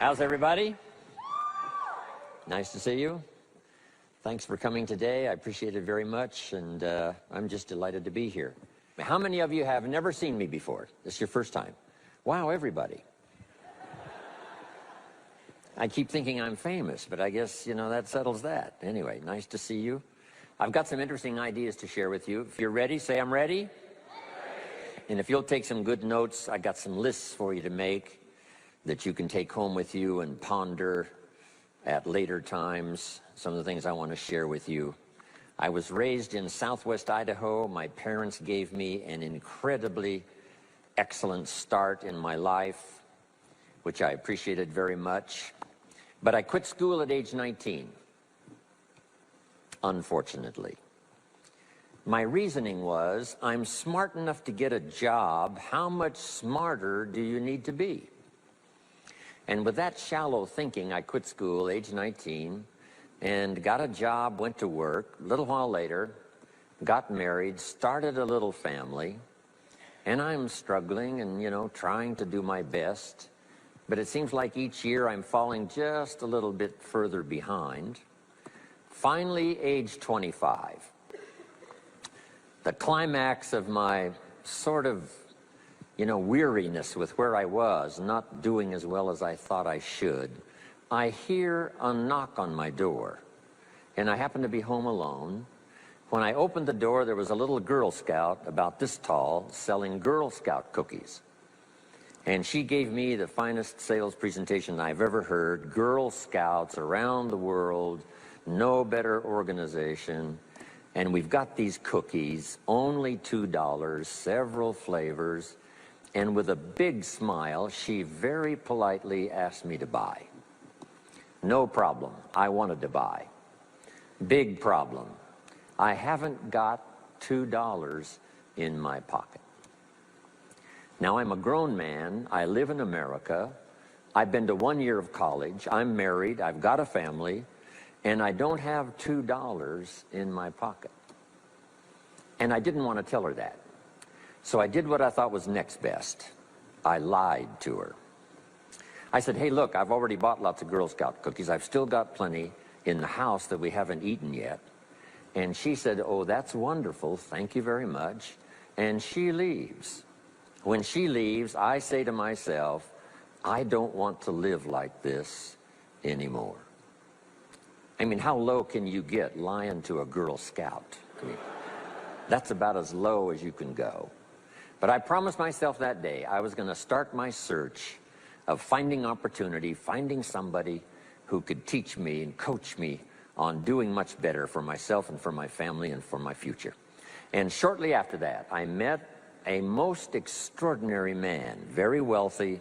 How's everybody? Nice to see you. Thanks for coming today. I appreciate it very much, and I'm just delighted to be here. How many of you have never seen me before? This is your first time. Wow, everybody. I keep thinking I'm famous, but I guess, you know, that settles that. Anyway, nice to see you. I've got some interesting ideas to share with you. If you're ready, say I'm ready. And if you'll take some good notes, I got some lists for you to make that you can take home with you and ponder at later times. Some of the things I want to share with you. I was raised in southwest Idaho. My parents gave me an incredibly excellent start in my life, which I appreciated very much. But I quit school at age 19, unfortunately. My reasoning was, I'm smart enough to get a job. How much smarter do you need to be? And with that shallow thinking, I quit school, age 19, and got a job, went to work. A little while later, got married, started a little family, and I'm struggling and, you know, trying to do my best. But it seems like each year I'm falling just a little bit further behind. Finally, age 25. The climax of my sort of, you know, weariness with where I was, not doing as well as I thought I should, I hear a knock on my door, and I happen to be home alone. When I opened the door, there was a little Girl Scout about this tall selling Girl Scout cookies. And she gave me the finest sales presentation I've ever heard. Girl Scouts around the world, no better organization. And we've got these cookies, only $2, several flavors. And with a big smile, she very politely asked me to buy. No problem, I wanted to buy. Big problem, I haven't got $2 in my pocket. Now, I'm a grown man, I live in America, I've been to 1 year of college, I'm married, I've got a family, and I don't have $2 in my pocket. And I didn't want to tell her that. So I did what I thought was next best. I lied to her. I said, hey, look, I've already bought lots of Girl Scout cookies. I've still got plenty in the house that we haven't eaten yet. And she said, oh, that's wonderful. Thank you very much. And she leaves. When she leaves, I say to myself, I don't want to live like this anymore. I mean, how low can you get lying to a Girl Scout? I mean, that's about as low as you can go. But I promised myself that day I was going to start my search of finding opportunity, finding somebody who could teach me and coach me on doing much better for myself and for my family and for my future. And shortly after that, I met a most extraordinary man, very wealthy,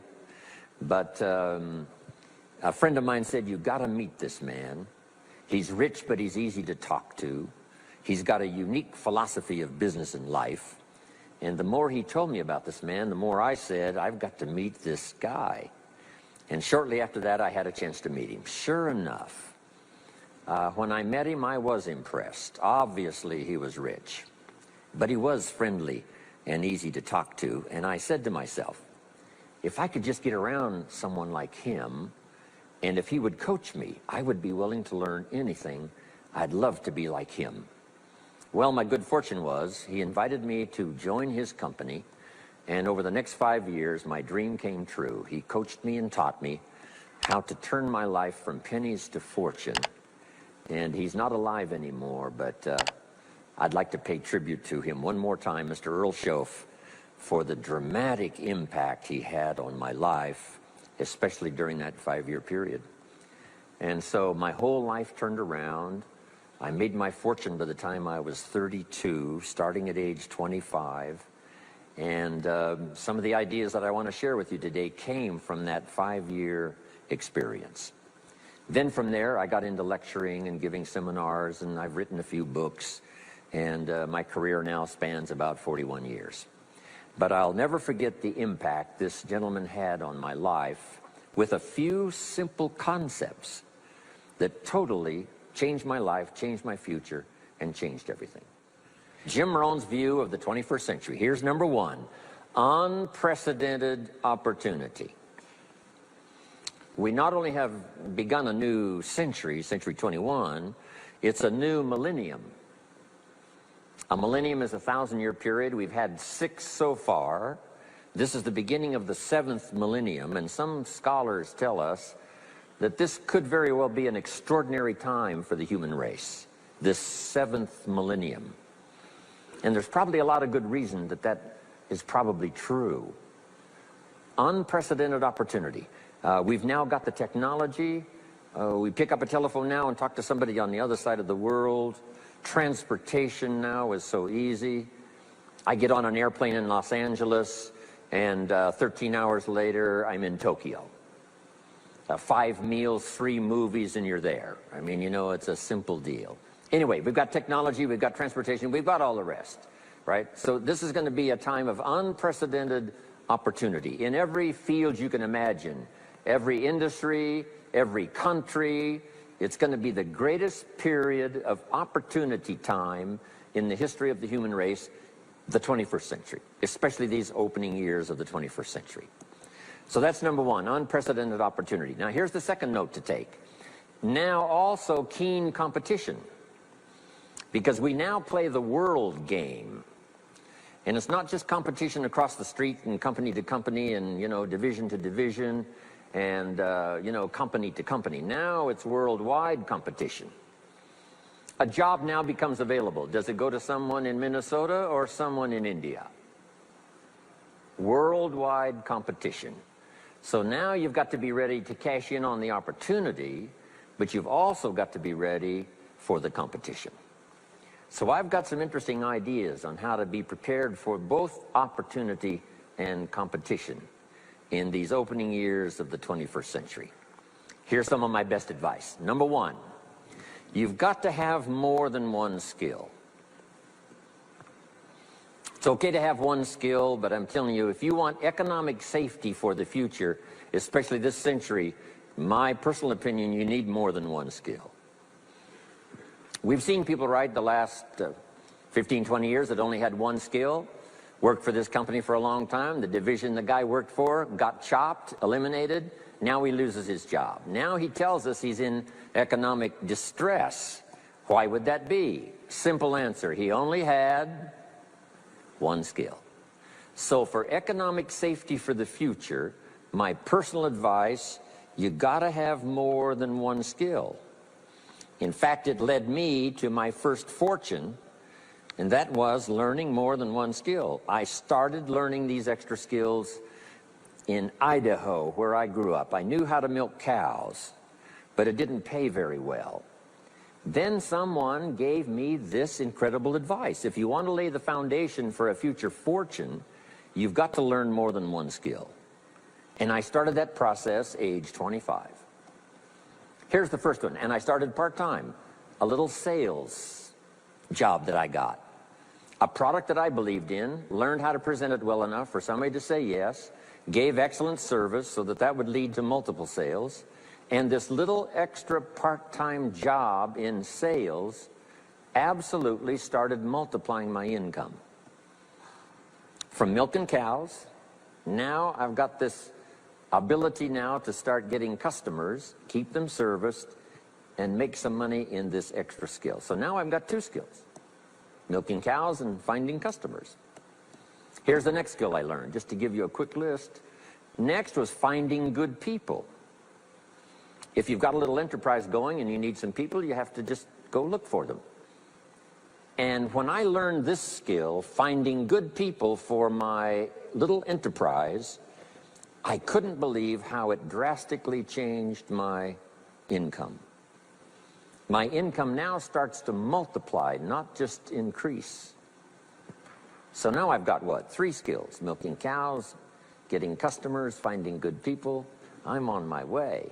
but a friend of mine said, you've got to meet this man. He's rich, but he's easy to talk to. He's got a unique philosophy of business and life. And the more he told me about this man, the more I said, I've got to meet this guy. And shortly after that, I had a chance to meet him. Sure enough, when I met him, I was impressed. Obviously, he was rich, but he was friendly and easy to talk to. And I said to myself, if I could just get around someone like him, and if he would coach me, I would be willing to learn anything. I'd love to be like him. Well, my good fortune was he invited me to join his company, and over the next 5 years, my dream came true. He coached me and taught me how to turn my life from pennies to fortune. And he's not alive anymore, but I'd like to pay tribute to him one more time, Mr. Earl Schoaf, for the dramatic impact he had on my life, especially during that 5-year period. And so my whole life turned around. I made my fortune by the time I was 32, starting at age 25. And some of the ideas that I want to share with you today came from that 5-year experience. Then from there, I got into lecturing and giving seminars, and I've written a few books. And my career now spans about 41 years. But I'll never forget the impact this gentleman had on my life with a few simple concepts that totally changed my life, changed my future, and changed everything. Jim Rohn's view of the 21st century. Here's number one, unprecedented opportunity. we not only have begun a new century, century 21, it's a new millennium. A millennium is a 1,000-year period. We've had 6 so far. This is the beginning of the 7th millennium, and some scholars tell us that this could very well be an extraordinary time for the human race, this 7th millennium. And there's probably a lot of good reason that that is probably true. Unprecedented opportunity. We've now got the technology. We pick up a telephone now and talk to somebody on the other side of the world. Transportation now is so easy. I get on an airplane in Los Angeles, and 13 hours later, I'm in Tokyo. 5 meals, 3 movies, and you're there. I mean, you know, it's a simple deal. Anyway, we've got technology, we've got transportation, we've got all the rest, right? So this is going to be a time of unprecedented opportunity in every field you can imagine, every industry, every country. It's going to be the greatest period of opportunity time in the history of the human race, the 21st century, especially these opening years of the 21st century. So that's number one, unprecedented opportunity. Now here's the second note to take. Now also keen competition, because we now play the world game. And it's not just competition across the street and company to company and, you know, division to division and, you know, company to company. Now it's worldwide competition. A job now becomes available. Does it go to someone in Minnesota or someone in India? Worldwide competition. So now you've got to be ready to cash in on the opportunity, but you've also got to be ready for the competition. So I've got some interesting ideas on how to be prepared for both opportunity and competition in these opening years of the 21st century. Here's some of my best advice. Number one, you've got to have more than one skill. It's okay to have one skill, but I'm telling you, if you want economic safety for the future, especially this century, my personal opinion, you need more than one skill. We've seen people, right, the last 15, 20 years that only had one skill, worked for this company for a long time. The division the guy worked for got chopped, eliminated. Now he loses his job. Now he tells us he's in economic distress. Why would that be? Simple answer. He only had one skill. So for economic safety for the future, my personal advice, you gotta have more than one skill. In fact, it led me to my first fortune, and that was learning more than one skill. I started learning these extra skills in Idaho, where I grew up. I knew how to milk cows, but it didn't pay very well. Then someone gave me this incredible advice. If you want to lay the foundation for a future fortune, you've got to learn more than one skill. And I started that process age 25. Here's the first one, and I started part-time, a little sales job that I got. A product that I believed in, learned how to present it well enough for somebody to say yes, gave excellent service so that that would lead to multiple sales, and this little extra part-time job in sales absolutely started multiplying my income. From milking cows, now I've got this ability now to start getting customers, keep them serviced, and make some money in this extra skill. So now I've got 2 skills, milking cows and finding customers. Here's the next skill I learned, just to give you a quick list. Next was finding good people. If you've got a little enterprise going and you need some people, you have to just go look for them. And when I learned this skill, finding good people for my little enterprise, I couldn't believe how it drastically changed my income. My income now starts to multiply, not just increase. So now I've got what? 3 skills: milking cows, getting customers, finding good people. I'm on my way.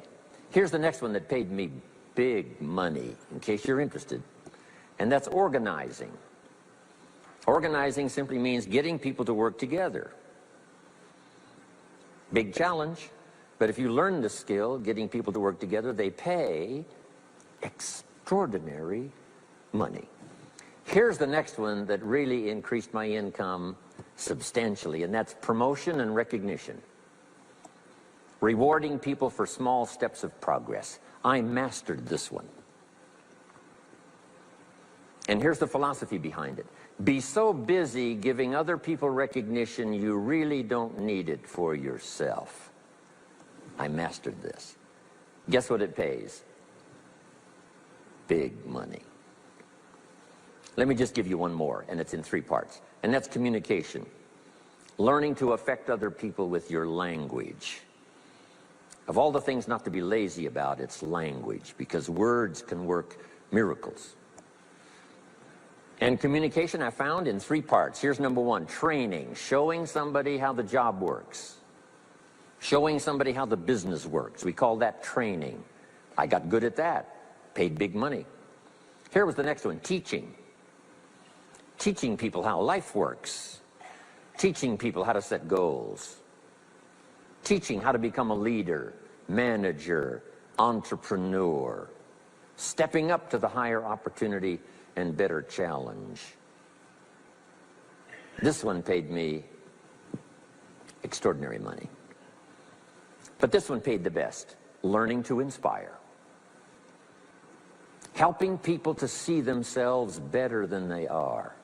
Here's the next one that paid me big money, in case you're interested, and that's organizing. Organizing simply means getting people to work together. Big challenge, but if you learn the skill, getting people to work together, they pay extraordinary money. Here's the next one that really increased my income substantially, and that's promotion and recognition. Rewarding people for small steps of progress. I mastered this one. And here's the philosophy behind it. Be so busy giving other people recognition you really don't need it for yourself. I mastered this. Guess what it pays? Big money. Let me just give you one more, and it's in 3 parts. And that's communication. Learning to affect other people with your language. Of all the things not to be lazy about, it's language, because words can work miracles. And communication I found in 3 parts. Here's number 1, training, showing somebody how the job works. Showing somebody how the business works. We call that training. I got good at that. Paid big money. Here was the next one, teaching. Teaching people how life works. Teaching people how to set goals. Teaching how to become a leader, manager, entrepreneur. Stepping up to the higher opportunity and better challenge. This one paid me extraordinary money. But this one paid the best. Learning to inspire. Helping people to see themselves better than they are.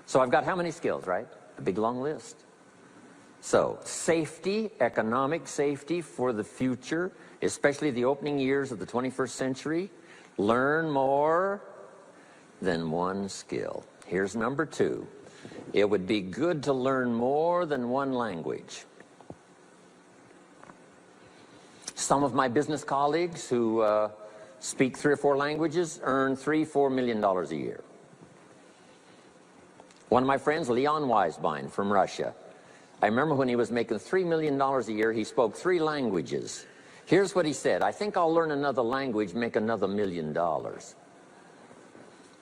So I've got how many skills, right? A big long list. So, safety, economic safety for the future, especially the opening years of the 21st century. Learn more than one skill. Here's number 2. It would be good to learn more than one language. Some of my business colleagues who speak 3 or 4 languages earn $3-4 million a year. One of my friends, Leon Weisbein from Russia, I remember when he was making $3 million a year, he spoke 3 languages. Here's what he said, I think I'll learn another language, make another $1 million.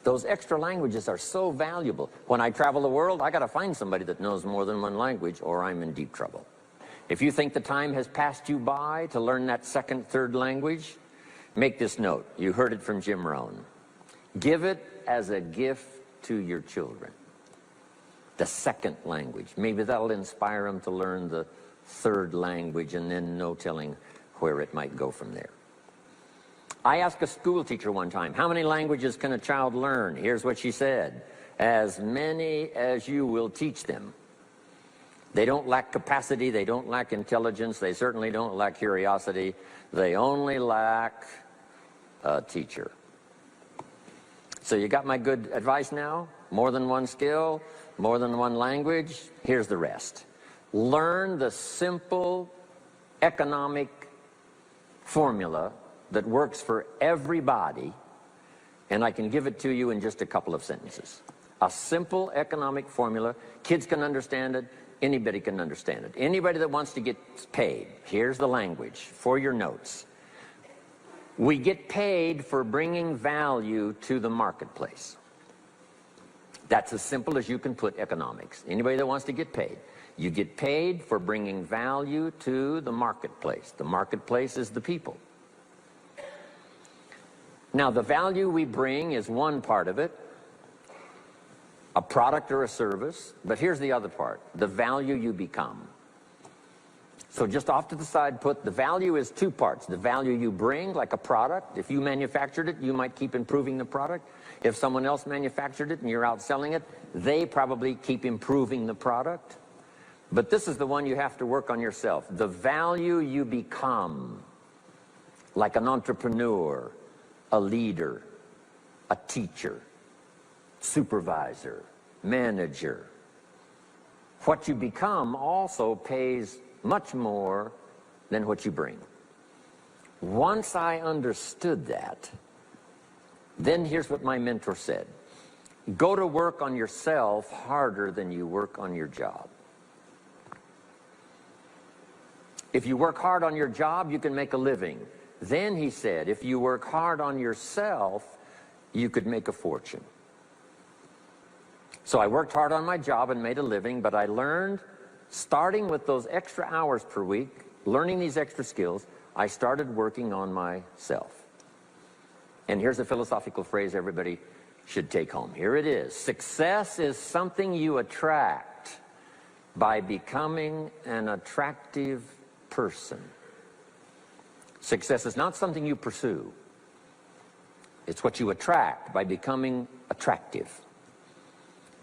Those extra languages are so valuable. When I travel the world, I got to find somebody that knows more than one language, or I'm in deep trouble. If you think the time has passed you by to learn that 2nd, 3rd language, make this note. You heard it from Jim Rohn. Give it as a gift to your children. The 2nd language. Maybe that'll inspire them to learn the 3rd language, and then no telling where it might go from there. I asked a school teacher one time, how many languages can a child learn? Here's what she said, as many as you will teach them. They don't lack capacity, they don't lack intelligence, they certainly don't lack curiosity, they only lack a teacher. So you got my good advice now? More than one skill, more than one language. Here's the rest. Learn the simple economic formula that works for everybody, and I can give it to you in just a couple of sentences. A simple economic formula. Kids can understand it. Anybody can understand it. Anybody that wants to get paid. Here's the language for your notes. We get paid for bringing value to the marketplace. That's as simple as you can put economics. Anybody that wants to get paid. You get paid for bringing value to the marketplace. The marketplace is the people. Now, the value we bring is one part of it, a product or a service, but here's the other part, the value you become. So just off to the side, put the value is 2 parts. The value you bring, like a product. If you manufactured it, you might keep improving the product. If someone else manufactured it and you're out selling it, they probably keep improving the product. But this is the one you have to work on yourself. The value you become, like an entrepreneur, a leader, a teacher, supervisor, manager. What you become also pays much more than what you bring. Once I understood that, then here's what my mentor said. Go to work on yourself harder than you work on your job. If you work hard on your job, you can make a living. Then he said, if you work hard on yourself, you could make a fortune. So I worked hard on my job and made a living, but I learned, starting with those extra hours per week, learning these extra skills, I started working on myself. And here's a philosophical phrase everybody should take home. Here it is. Success is something you attract by becoming an attractive person. Success is not something you pursue. It's what you attract by becoming attractive.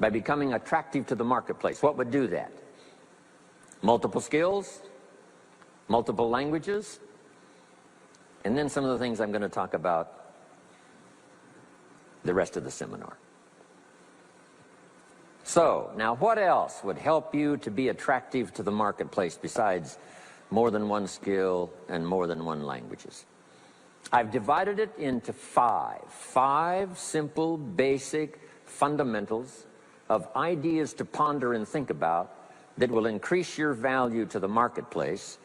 By becoming attractive to the marketplace. What would do that? Multiple skills, multiple languages, and then some of the things I'm going to talk about the rest of the seminar. So, now what else would help you to be attractive to the marketplace besides more than one skill and more than one languages? I've divided it into five simple, basic fundamentals of ideas to ponder and think about that will increase your value to the marketplace.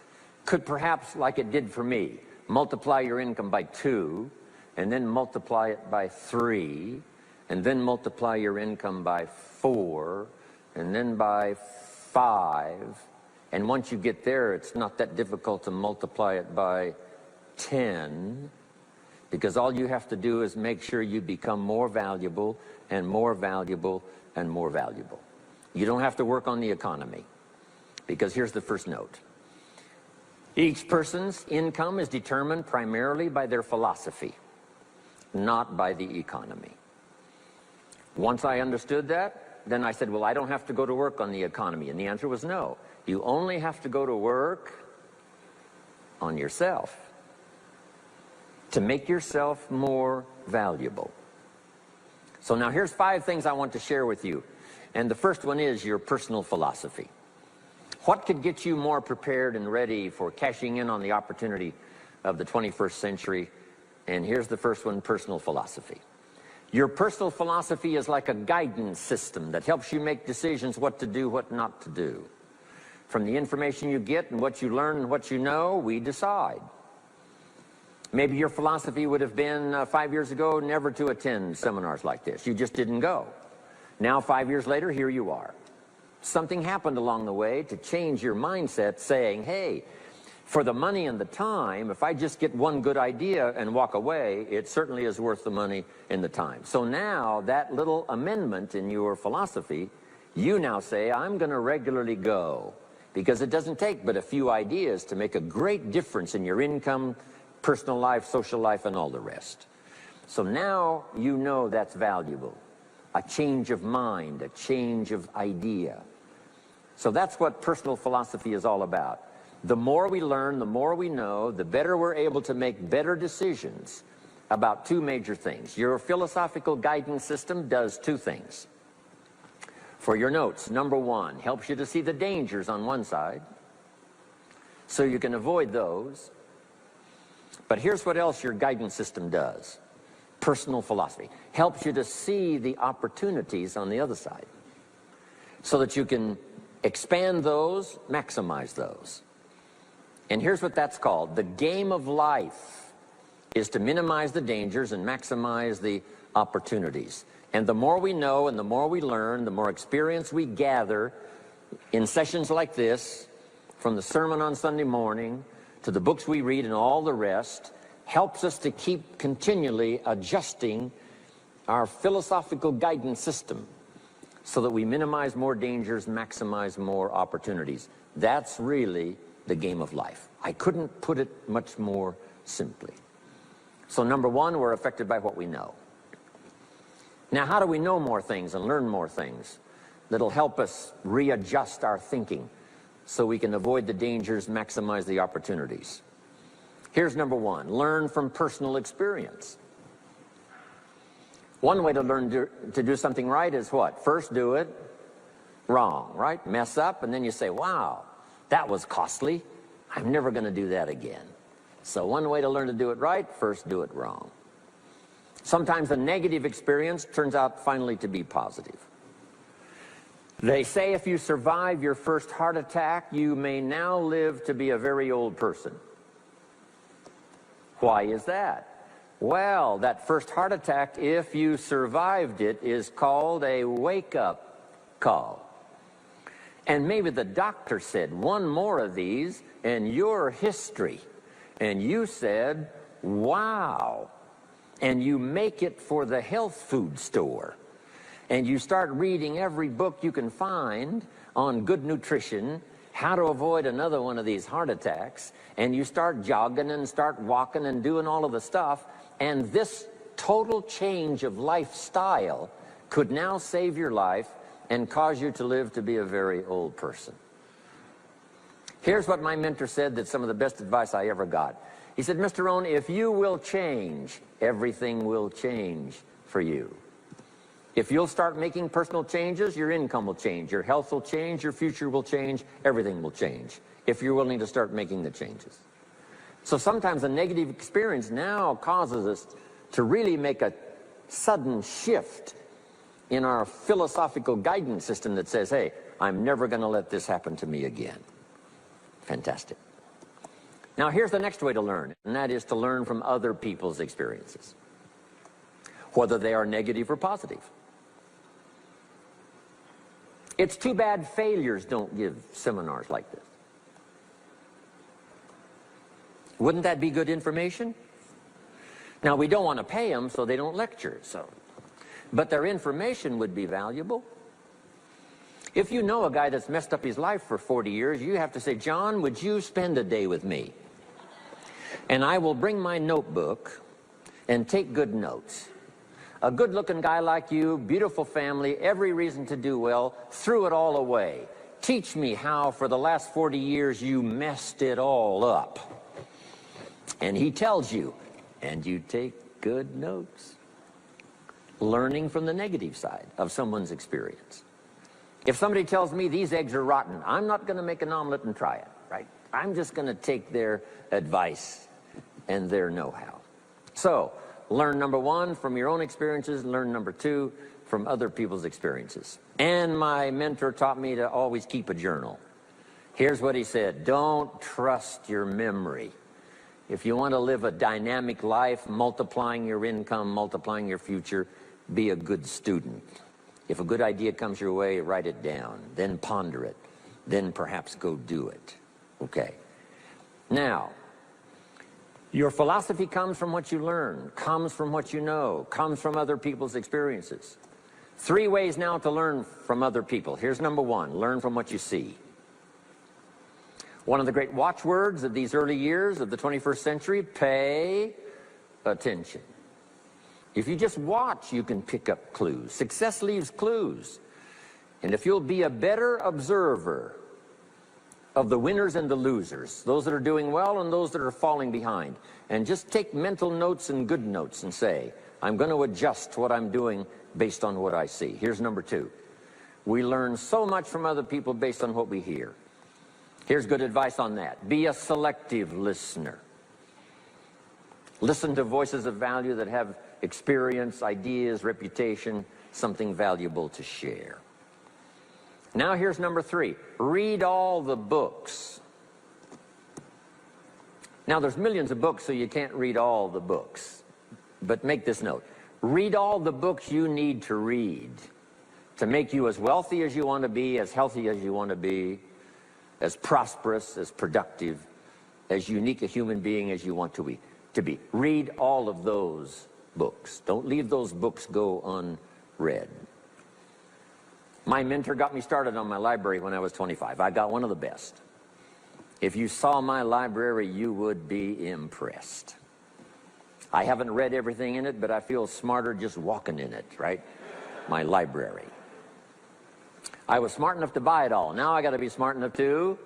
Could perhaps, like it did for me, multiply your income by 2, and then multiply it by 3, and then multiply your income by 4, and then by 5. And once you get there, it's not that difficult to multiply it by 10, because all you have to do is make sure you become more valuable and more valuable and more valuable. You don't have to work on the economy, because here's the first note. Each person's income is determined primarily by their philosophy, not by the economy. Once I understood that, then I said, well, I don't have to go to work on the economy. And the answer was no. You only have to go to work on yourself to make yourself more valuable. So now here's 5 things I want to share with you. And the first one is your personal philosophy. What could get you more prepared and ready for cashing in on the opportunity of the 21st century? And here's the first one, personal philosophy. Your personal philosophy is like a guidance system that helps you make decisions what to do, what not to do. From the information you get and what you learn and what you know, we decide. Maybe your philosophy would have been 5 years ago never to attend seminars like this. You just didn't go. Now 5 years later, here you are. Something happened along the way to change your mindset, saying, hey, for the money and the time, if I just get one good idea and walk away, it certainly is worth the money and the time. So now that little amendment in your philosophy, you now say, I'm going to regularly go, because it doesn't take but a few ideas to make a great difference in your income, personal life, social life, and all the rest. So now you know that's valuable. A change of mind, a change of idea. So that's what personal philosophy is all about. The more we learn, the more we know, the better we're able to make better decisions about 2 major things. Your philosophical guidance system does 2 things. For your notes, number 1, helps you to see the dangers on one side, so you can avoid those. But here's what else your guidance system does. Personal philosophy helps you to see the opportunities on the other side, so that you can expand those, maximize those. And here's what that's called. The game of life is to minimize the dangers and maximize the opportunities. And the more we know and the more we learn, the more experience we gather in sessions like this, from the sermon on Sunday morning to the books we read and all the rest, helps us to keep continually adjusting our philosophical guidance system so that we minimize more dangers, maximize more opportunities. That's really the game of life. I couldn't put it much more simply. So number 1, we're affected by what we know. Now, how do we know more things and learn more things that'll help us readjust our thinking so we can avoid the dangers, maximize the opportunities? Here's number 1, learn from personal experience. One way to learn to do something right is what? First do it wrong, right? Mess up, and then you say, wow, that was costly. I'm never going to do that again. So one way to learn to do it right, first do it wrong. Sometimes a negative experience turns out finally to be positive. They say if you survive your first heart attack, you may now live to be a very old person. Why is that? Well, that first heart attack, if you survived it, is called a wake-up call. And maybe the doctor said, 1 more of these and you're history. And you said, wow. And you make it for the health food store. And you start reading every book you can find on good nutrition, how to avoid another one of these heart attacks, and you start jogging and start walking and doing all of the stuff, and this total change of lifestyle could now save your life and cause you to live to be a very old person. Here's what my mentor said, that's some of the best advice I ever got. He said, Mr. Rohn, if you will change, everything will change for you. If you'll start making personal changes, your income will change, your health will change, your future will change, everything will change, if you're willing to start making the changes. So sometimes a negative experience now causes us to really make a sudden shift in our philosophical guidance system that says, hey, I'm never going to let this happen to me again. Fantastic. Now here's the next way to learn, and that is to learn from other people's experiences, whether they are negative or positive. It's too bad failures don't give seminars like this. Wouldn't that be good information? Now, we don't want to pay them, so they don't lecture, but their information would be valuable. If you know a guy that's messed up his life for 40 years, you have to say, John, would you spend a day with me? And I will bring my notebook and take good notes. A good-looking guy like you, beautiful family, every reason to do well, threw it all away. Teach me how for the last 40 years you messed it all up. And he tells you, and you take good notes. Learning from the negative side of someone's experience. If somebody tells me these eggs are rotten, I'm not going to make an omelet and try it, right? I'm just going to take their advice and their know-how. So, learn number one from your own experiences, learn number two from other people's experiences. And my mentor taught me to always keep a journal. Here's what he said, don't trust your memory. If you want to live a dynamic life, multiplying your income, multiplying your future, be a good student. If a good idea comes your way, write it down, then ponder it, then perhaps go do it. Okay. Now, your philosophy comes from what you learn, comes from what you know, comes from other people's experiences. 3 ways now to learn from other people. Here's number one, learn from what you see. One of the great watchwords of these early years of the 21st century, pay attention. If you just watch, you can pick up clues. Success leaves clues. And if you'll be a better observer of the winners and the losers, those that are doing well and those that are falling behind, and just take mental notes and good notes and say, I'm going to adjust what I'm doing based on what I see. Here's number two. We learn so much from other people based on what we hear. Here's good advice on that. Be a selective listener. Listen to voices of value that have experience, ideas, reputation, something valuable to share. Now here's number three. Read all the books. Now there's millions of books, so you can't read all the books. But make this note. Read all the books you need to read to make you as wealthy as you want to be, as healthy as you want to be, as prosperous, as productive, as unique a human being as you want to be. Read all of those books. Don't leave those books go unread. My mentor got me started on my library when I was 25. I got one of the best. If you saw my library, you would be impressed. I haven't read everything in it, but I feel smarter just walking in it, right? My library. I was smart enough to buy it all. Now I got to be smart enough to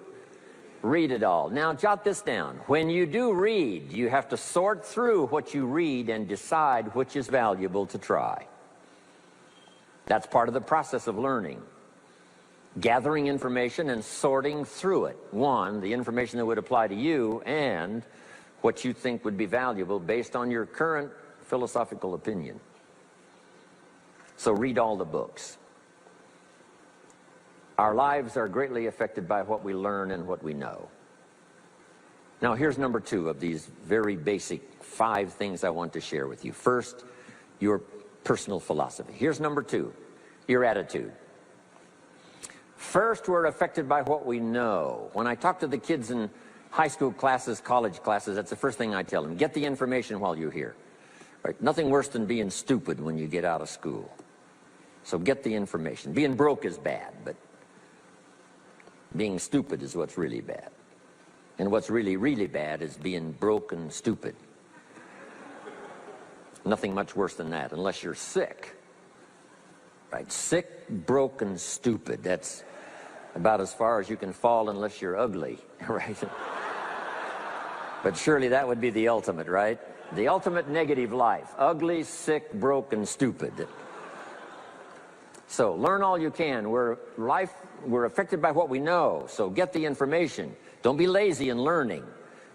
read it all. Now jot this down. When you do read, you have to sort through what you read and decide which is valuable to try. That's part of the process of learning. Gathering information and sorting through it. One, the information that would apply to you, and what you think would be valuable based on your current philosophical opinion. So read all the books. Our lives are greatly affected by what we learn and what we know. Now here's number two of these very basic 5 things I want to share with you. First, your personal philosophy. Here's number two, your attitude. First, we're affected by what we know. When I talk to the kids in high school classes, college classes, that's the first thing I tell them. Get the information while you're here. Right? Nothing worse than being stupid when you get out of school. So get the information. Being broke is bad, but Being stupid is what's really bad. And what's really, really bad is being broke and stupid. Nothing much worse than that, unless you're sick. Right? Sick, broken, stupid. That's about as far as you can fall unless you're ugly, right? But surely that would be the ultimate, right? The ultimate negative life. Ugly, sick, broken, stupid. So learn all you can. We're affected by what we know, so get the information. Don't be lazy in learning.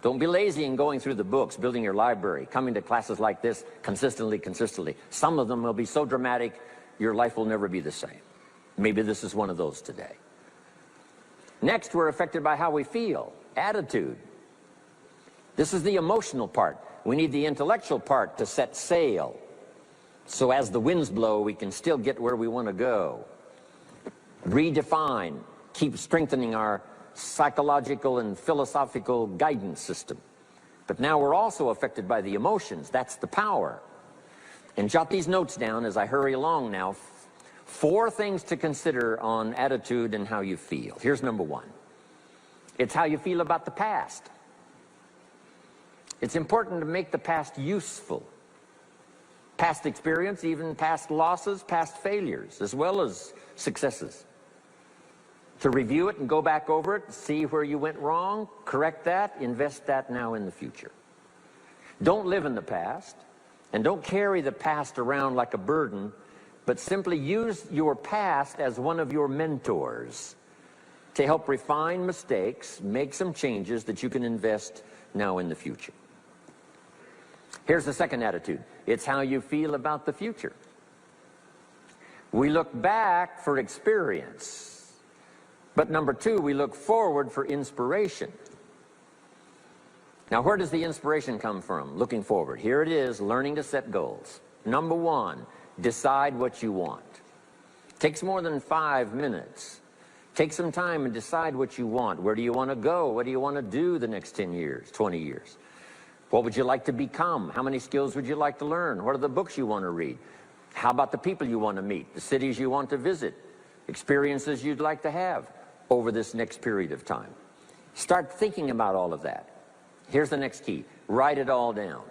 Don't be lazy in going through the books, building your library, coming to classes like this consistently. Some of them will be so dramatic, your life will never be the same. Maybe this is one of those today. Next, we're affected by how we feel, attitude. This is the emotional part. We need the intellectual part to set sail. So as the winds blow, we can still get where we want to go. Redefine, keep strengthening our psychological and philosophical guidance system. But now we're also affected by the emotions. That's the power. And jot these notes down as I hurry along now. 4 things to consider on attitude and how you feel. Here's number 1. It's how you feel about the past. It's important to make the past useful. Past experience, even past losses, past failures, as well as successes. To review it and go back over it, see where you went wrong, correct that, invest that now in the future. Don't live in the past, and don't carry the past around like a burden, but simply use your past as one of your mentors to help refine mistakes, make some changes that you can invest now in the future. Here's the second attitude. It's how you feel about the future. We look back for experience, but number 2, we look forward for inspiration. Now, where does the inspiration come from? Looking forward. Here it is, learning to set goals. Number 1, decide what you want. Takes more than 5 minutes. Take some time and decide what you want. Where do you want to go? What do you want to do the next 10 years, 20 years? What would you like to become? How many skills would you like to learn? What are the books you want to read? How about the people you want to meet? The cities you want to visit? Experiences you'd like to have over this next period of time? Start thinking about all of that. Here's the next key. Write it all down.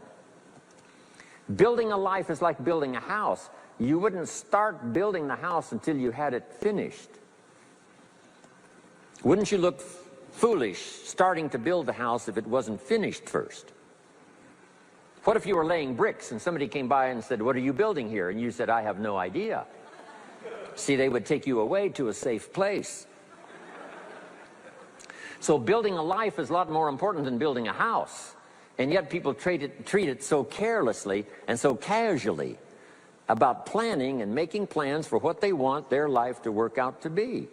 Building a life is like building a house. You wouldn't start building the house until you had it finished. Wouldn't you look foolish starting to build the house if it wasn't finished first? What if you were laying bricks and somebody came by and said, "What are you building here?" And you said, "I have no idea." See, they would take you away to a safe place. So building a life is a lot more important than building a house. And yet people treat it so carelessly and so casually about planning and making plans for what they want their life to work out to be.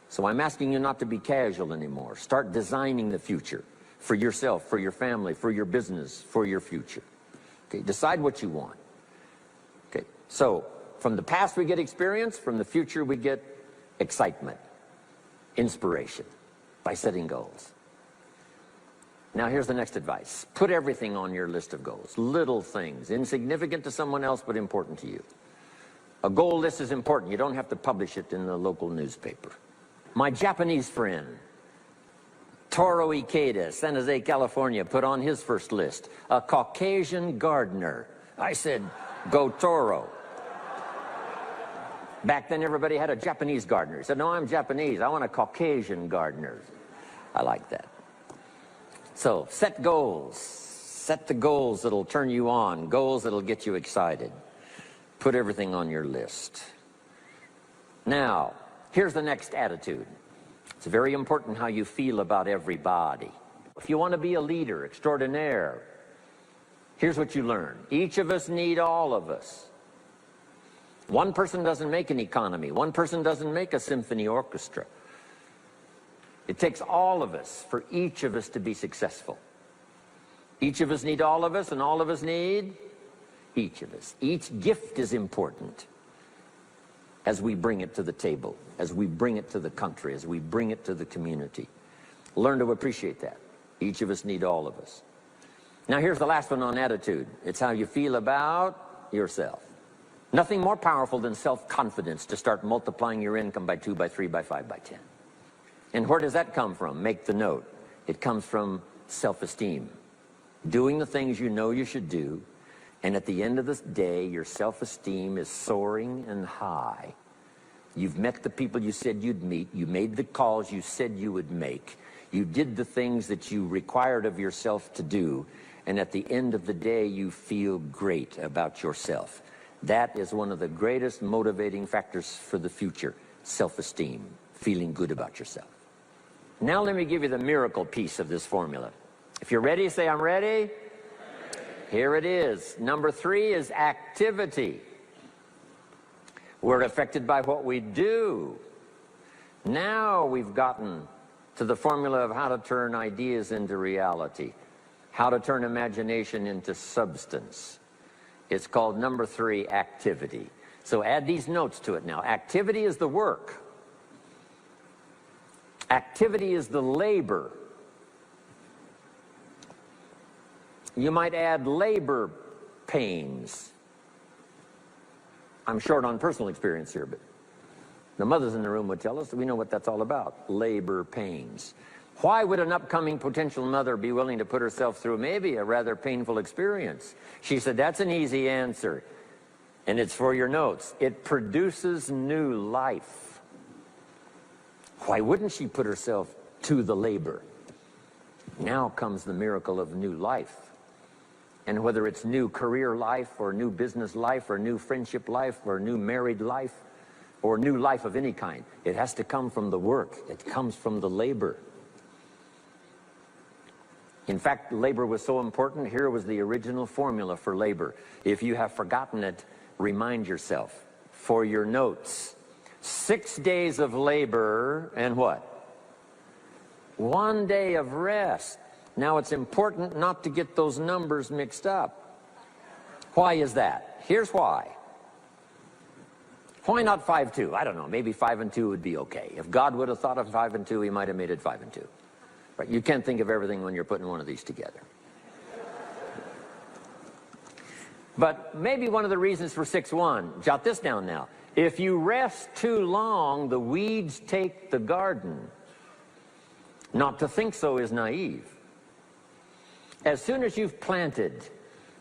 So I'm asking you not to be casual anymore. Start designing the future for yourself, for your family, for your business, for your future. Okay, decide what you want. Okay, so from the past we get experience, from the future we get excitement, inspiration by setting goals. Now here's the next advice. Put everything on your list of goals. Little things, insignificant to someone else but important to you. A goal list is important. You don't have to publish it in the local newspaper. My Japanese friend, Toro Ikeda, San Jose, California, put on his first list, a Caucasian gardener. I said, go Toro. Back then everybody had a Japanese gardener. He said, no, I'm Japanese. I want a Caucasian gardener. I like that. So set goals. Set the goals that'll turn you on, goals that'll get you excited. Put everything on your list. Now, here's the next attitude. It's very important how you feel about everybody. If you want to be a leader extraordinaire, here's what you learn. Each of us need all of us. One person doesn't make an economy. One person doesn't make a symphony orchestra. It takes all of us for each of us to be successful. Each of us need all of us, and all of us need each of us. Each gift is important as we bring it to the table, as we bring it to the country, as we bring it to the community. Learn to appreciate that. Each of us need all of us. Now here's the last one on attitude. It's how you feel about yourself. Nothing more powerful than self-confidence to start multiplying your income by 2, by 3, by 5, by 10. And where does that come from? Make the note. It comes from self-esteem. Doing the things you know you should do, and at the end of the day, your self-esteem is soaring and high. You've met the people you said you'd meet. You made the calls you said you would make. You did the things that you required of yourself to do. And at the end of the day, you feel great about yourself. That is one of the greatest motivating factors for the future. Self-esteem. Feeling good about yourself. Now let me give you the miracle piece of this formula. If you're ready, say, I'm ready. Here it is. Number 3 is activity. We're affected by what we do. Now we've gotten to the formula of how to turn ideas into reality, how to turn imagination into substance. It's called number 3, activity. So add these notes to it now. Activity is the work. Activity is the labor. You might add labor pains. I'm short on personal experience here, but the mothers in the room would tell us that we know what that's all about. Labor pains. Why would an upcoming potential mother be willing to put herself through maybe a rather painful experience? She said, that's an easy answer. And it's for your notes. It produces new life. Why wouldn't she put herself to the labor? Now comes the miracle of new life. And whether it's new career life, or new business life, or new friendship life, or new married life, or new life of any kind, it has to come from the work. It comes from the labor. In fact, labor was so important. Here was the original formula for labor. If you have forgotten it, remind yourself. For your notes, 6 days of labor and what? 1 day of rest. Now it's important not to get those numbers mixed up. Why is that? Here's why. Why not 5-2? I don't know, maybe 5 and 2 would be okay. If God would have thought of 5 and 2, he might have made it 5 and 2. Right? You can't think of everything when you're putting one of these together. But maybe one of the reasons for 6-1, jot this down now. If you rest too long, the weeds take the garden. Not to think so is naive. As soon as you've planted,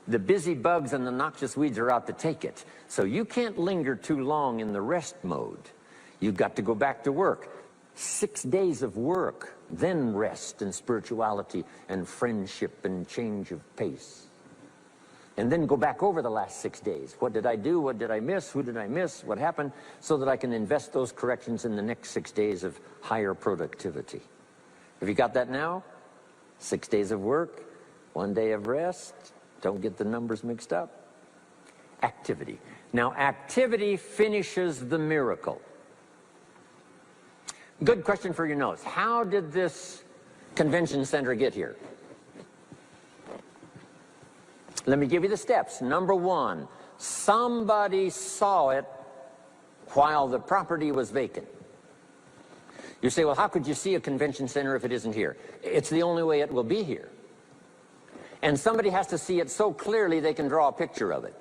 the busy bugs and the noxious weeds are out to take it. So you can't linger too long in the rest mode. You've got to go back to work. 6 days of work, then rest and spirituality and friendship and change of pace. And then go back over the last 6 days. What did I do? What did I miss? Who did I miss? What happened? So that I can invest those corrections in the next 6 days of higher productivity. Have you got that now? 6 days of work, 1 day of rest. Don't get the numbers mixed up. Activity. Now, activity finishes the miracle. Good question for your notes. How did this convention center get here? Let me give you the steps. Number 1, somebody saw it while the property was vacant. You say, well, how could you see a convention center if it isn't here? It's the only way it will be here. And somebody has to see it so clearly they can draw a picture of it,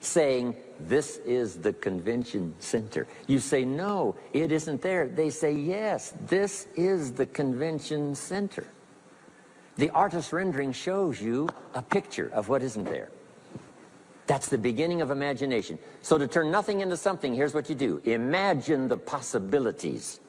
saying, this is the convention center. You say, no, it isn't there. They say, yes, this is the convention center. The artist's rendering shows you a picture of what isn't there. That's the beginning of imagination. So to turn nothing into something, here's what you do. Imagine the possibilities.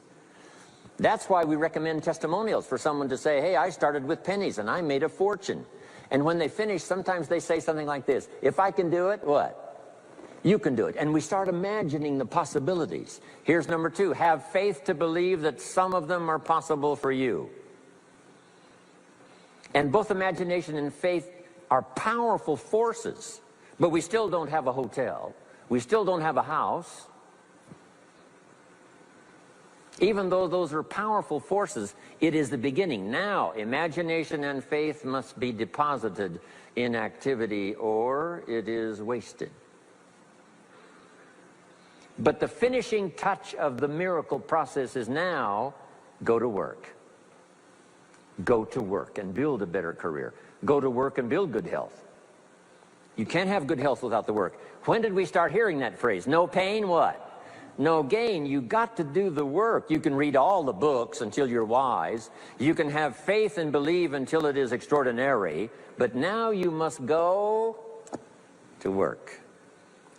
That's why we recommend testimonials, for someone to say, hey, I started with pennies and I made a fortune. And when they finish, sometimes they say something like this: if I can do it, what? You can do it. And we start imagining the possibilities. Here's number 2. Have faith to believe that some of them are possible for you. And both imagination and faith are powerful forces. But we still don't have a hotel. We still don't have a house. Even though those are powerful forces, it is the beginning. Now, imagination and faith must be deposited in activity, or it is wasted. But the finishing touch of the miracle process is now, go to work. Go to work and build a better career. Go to work and build good health. You can't have good health without the work. When did we start hearing that phrase? No pain, what? no gain. You got to do the work. You can read all the books until you're wise. You can have faith and believe until it is extraordinary. But now you must go to work.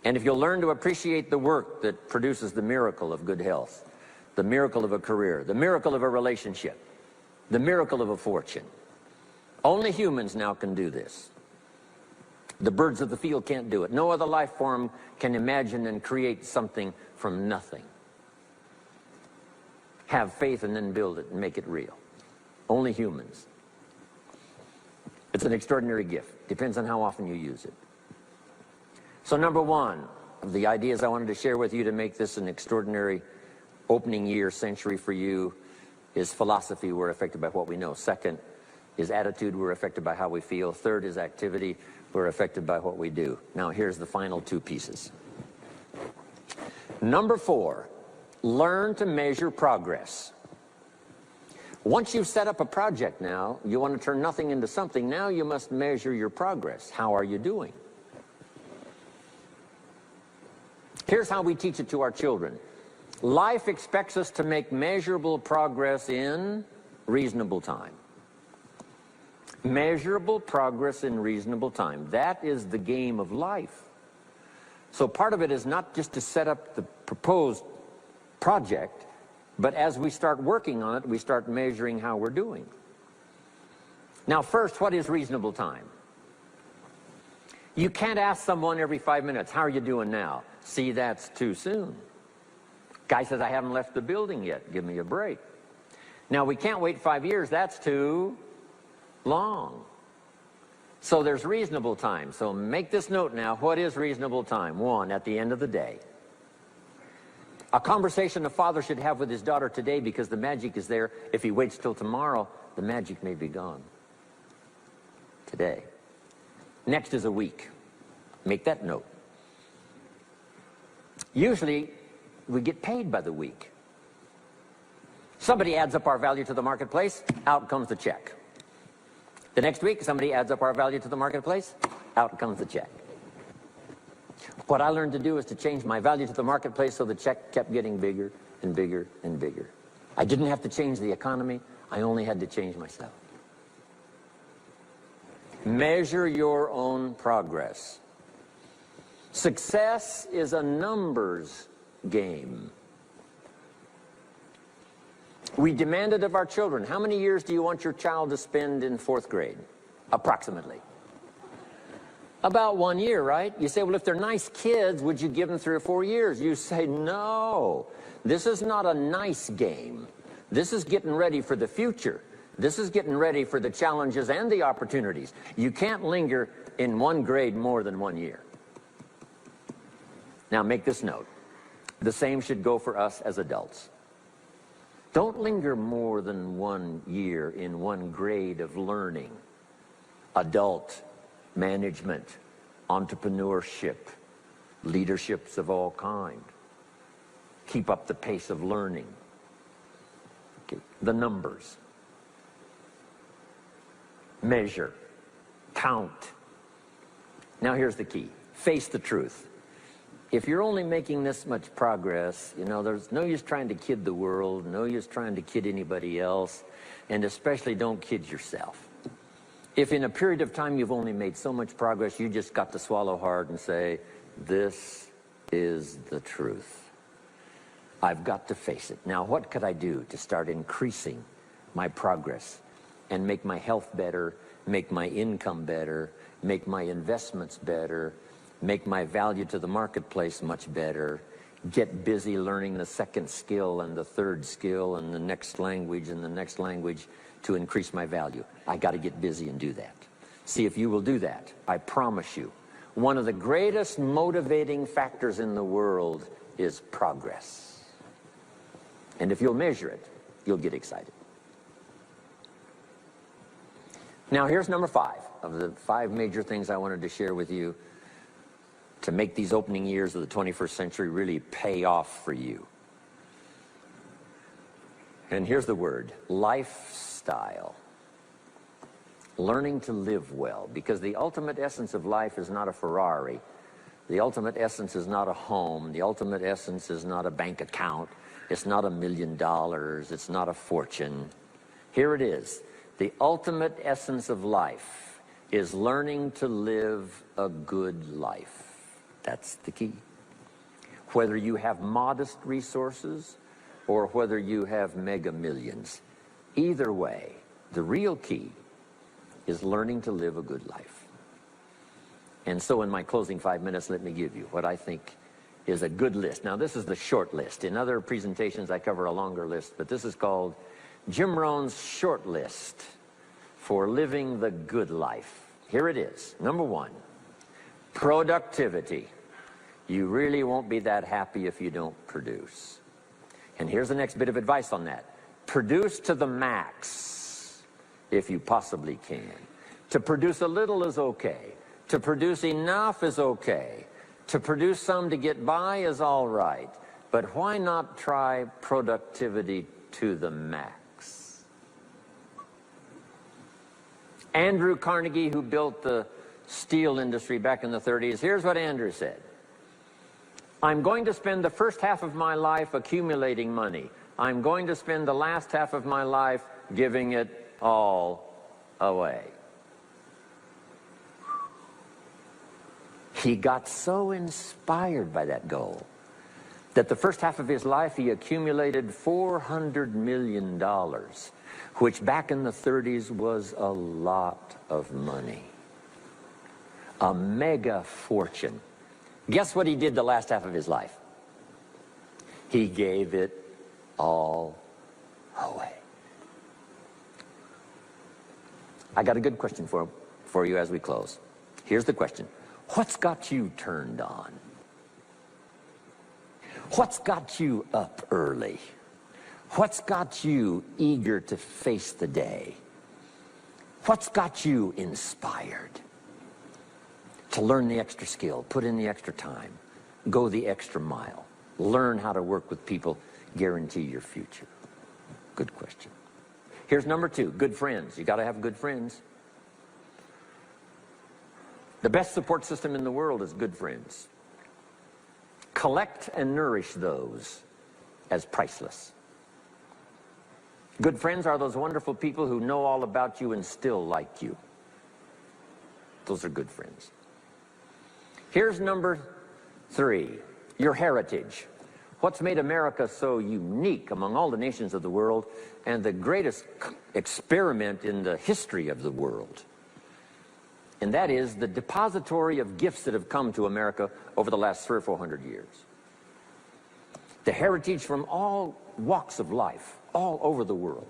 And if you'll learn to appreciate the work that produces the miracle of good health, the miracle of a career, the miracle of a relationship, the miracle of a fortune, only humans now can do this. The birds of the field can't do it. No other life form can imagine and create something from nothing. Have faith and then build it and make it real. Only humans. It's an extraordinary gift. Depends on how often you use it. So number one of the ideas I wanted to share with you to make this an extraordinary opening year century for you is philosophy. We're affected by what we know. Second is attitude. We're affected by how we feel. Third is activity. We're affected by what we do. Now here's the final two pieces. Number four, learn to measure progress. Once you've set up a project now, you want to turn nothing into something. Now you must measure your progress. How are you doing? Here's how we teach it to our children. Life expects us to make measurable progress in reasonable time. Measurable progress in reasonable time. That is the game of life. So part of it is not just to set up the proposed project, but as we start working on it, we start measuring how we're doing. Now first, what is reasonable time? You can't ask someone every 5 minutes, how are you doing now? See, that's too soon. Guy says, I haven't left the building yet. Give me a break. Now we can't wait 5 years. That's too long. So there's reasonable time. So make this note now. What is reasonable time? One, at the end of the day. A conversation a father should have with his daughter today, because the magic is there. If he waits till tomorrow, the magic may be gone today. Next is a week. Make that note. Usually we get paid by the week. Somebody adds up our value to the marketplace, out comes the check. The next week, somebody adds up our value to the marketplace, out comes the check. What I learned to do is to change my value to the marketplace so the check kept getting bigger and bigger and bigger. I didn't have to change the economy, I only had to change myself. Measure your own progress. Success is a numbers game. We demanded of our children, how many years do you want your child to spend in 4th grade? Approximately. About 1 year, right? You say, well, if they're nice kids, would you give them 3 or 4 years? You say, no. This is not a nice game. This is getting ready for the future. This is getting ready for the challenges and the opportunities. You can't linger in 1 grade more than 1 year. Now make this note. The same should go for us as adults. Don't linger more than 1 year in 1 grade of learning. Adult, management, entrepreneurship, leaderships of all kind. Keep up the pace of learning. Okay. The numbers. Measure. Count. Now here's the key. Face the truth. If you're only making this much progress, you know, there's no use trying to kid the world, no use trying to kid anybody else, and especially don't kid yourself. If in a period of time you've only made so much progress, you just got to swallow hard and say, this is the truth. I've got to face it. Now, what could I do to start increasing my progress and make my health better, make my income better, make my investments better, make my value to the marketplace much better, get busy learning the 2nd skill and the 3rd skill and the next language and the next language to increase my value? I got to get busy and do that. See, if you will do that, I promise you, one of the greatest motivating factors in the world is progress. And if you'll measure it, you'll get excited. Now here's number 5 of the 5 major things I wanted to share with you to make these opening years of the 21st century really pay off for you. And here's the word, lifestyle. Learning to live well, because the ultimate essence of life is not a Ferrari. The ultimate essence is not a home. The ultimate essence is not a bank account. It's not $1 million. It's not a fortune. Here it is. The ultimate essence of life is learning to live a good life. That's the key. Whether you have modest resources or whether you have mega millions, either way, the real key is learning to live a good life. And so in my closing 5 minutes, let me give you what I think is a good list. Now, this is the short list. In other presentations, I cover a longer list, but this is called Jim Rohn's short list for living the good life. Here it is. Number 1, productivity. You really won't be that happy if you don't produce. And here's the next bit of advice on that. Produce to the max if you possibly can. To produce a little is okay. To produce enough is okay. To produce some to get by is all right. But why not try productivity to the max? Andrew Carnegie, who built the steel industry back in the 30s, here's what Andrew said. I'm going to spend the first half of my life accumulating money. I'm going to spend the last half of my life giving it all away. He got so inspired by that goal that the first half of his life he accumulated $400 million, which back in the 30s was a lot of money. A mega fortune. Guess what he did the last half of his life? He gave it all away. I got a good question for you as we close. Here's the question. What's got you turned on? What's got you up early? What's got you eager to face the day? What's got you inspired to learn the extra skill, put in the extra time, go the extra mile, learn how to work with people, guarantee your future? Good question. Here's number 2, good friends. You got to have good friends. The best support system in the world is good friends. Collect and nourish those as priceless. Good friends are those wonderful people who know all about you and still like you. Those are good friends. Here's number 3, your heritage. What's made America so unique among all the nations of the world and the greatest experiment in the history of the world? And that is the depository of gifts that have come to America over the last 300 or 400 years. The heritage from all walks of life, all over the world.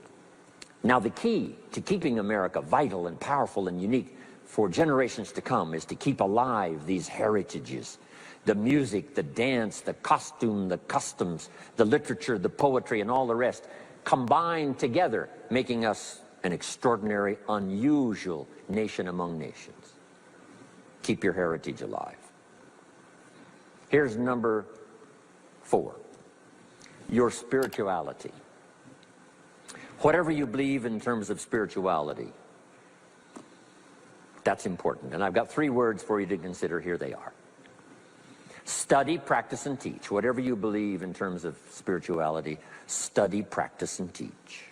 Now, the key to keeping America vital and powerful and unique for generations to come is to keep alive these heritages. The music, the dance, the costume, the customs, the literature, the poetry, and all the rest combined together, making us an extraordinary, unusual nation among nations. Keep your heritage alive. Here's number 4, your spirituality. Whatever you believe in terms of spirituality, that's important. And I've got 3 words for you to consider. Here they are. Study, practice, and teach. Whatever you believe in terms of spirituality, study, practice, and teach.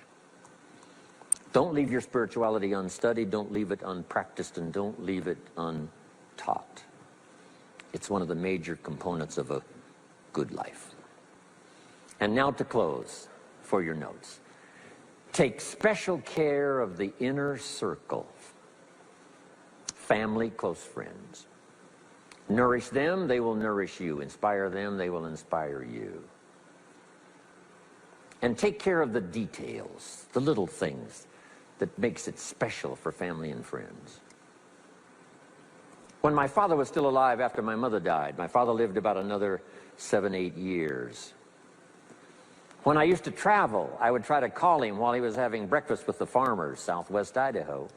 Don't leave your spirituality unstudied, don't leave it unpracticed, and don't leave it untaught. It's one of the major components of a good life. And now to close, for your notes. Take special care of the inner circle. Family, close friends. Nourish them, they will nourish you. Inspire them, they will inspire you. And take care of the details, the little things that makes it special for family and friends. When my father was still alive after my mother died, my father lived about another 7, 8 years. When I used to travel, I would try to call him while he was having breakfast with the farmers, southwest Idaho.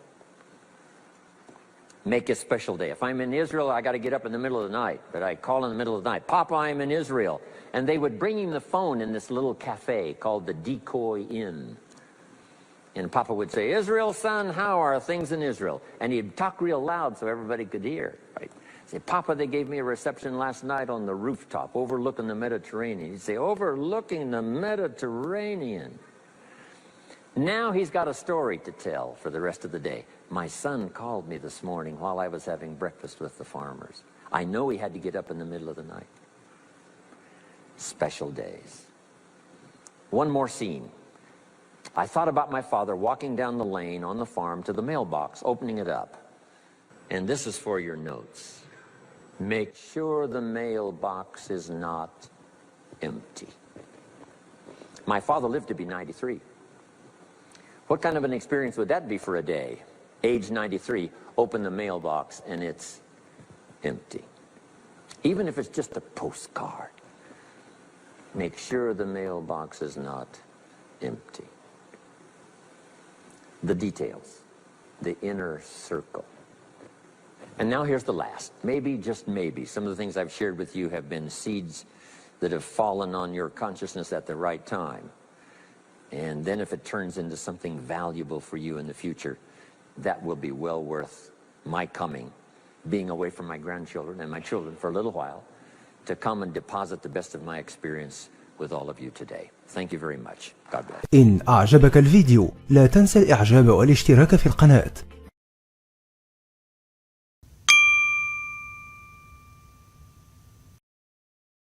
Make a special day. If I'm in Israel, I got to get up in the middle of the night, but I call in the middle of the night, Papa, I'm in Israel. And they would bring him the phone in this little cafe called the Decoy Inn. And Papa would say, Israel, son, how are things in Israel? And he'd talk real loud so everybody could hear, right? Say, Papa, they gave me a reception last night on the rooftop overlooking the Mediterranean. He'd say, overlooking the Mediterranean. Now he's got a story to tell for the rest of the day. My son called me this morning while I was having breakfast with the farmers. I know he had to get up in the middle of the night. Special days. One more scene. I thought about my father walking down the lane on the farm to the mailbox, opening it up. And this is for your notes. Make sure the mailbox is not empty. My father lived to be 93. What kind of an experience would that be for a day? Age 93, open the mailbox and it's empty. Even if it's just a postcard. Make sure the mailbox is not empty. The details, the inner circle. And now here's the last. Maybe, just maybe, some of the things I've shared with you have been seeds that have fallen on your consciousness at the right time. And then if it turns into something valuable for you in the future, that will be well worth my coming, being away from my grandchildren and my children for a little while, to come and deposit the best of my experience with all of you today. Thank you very much. God bless. إن أعجبك الفيديو لا تنسى الإعجاب والاشتراك في القناة.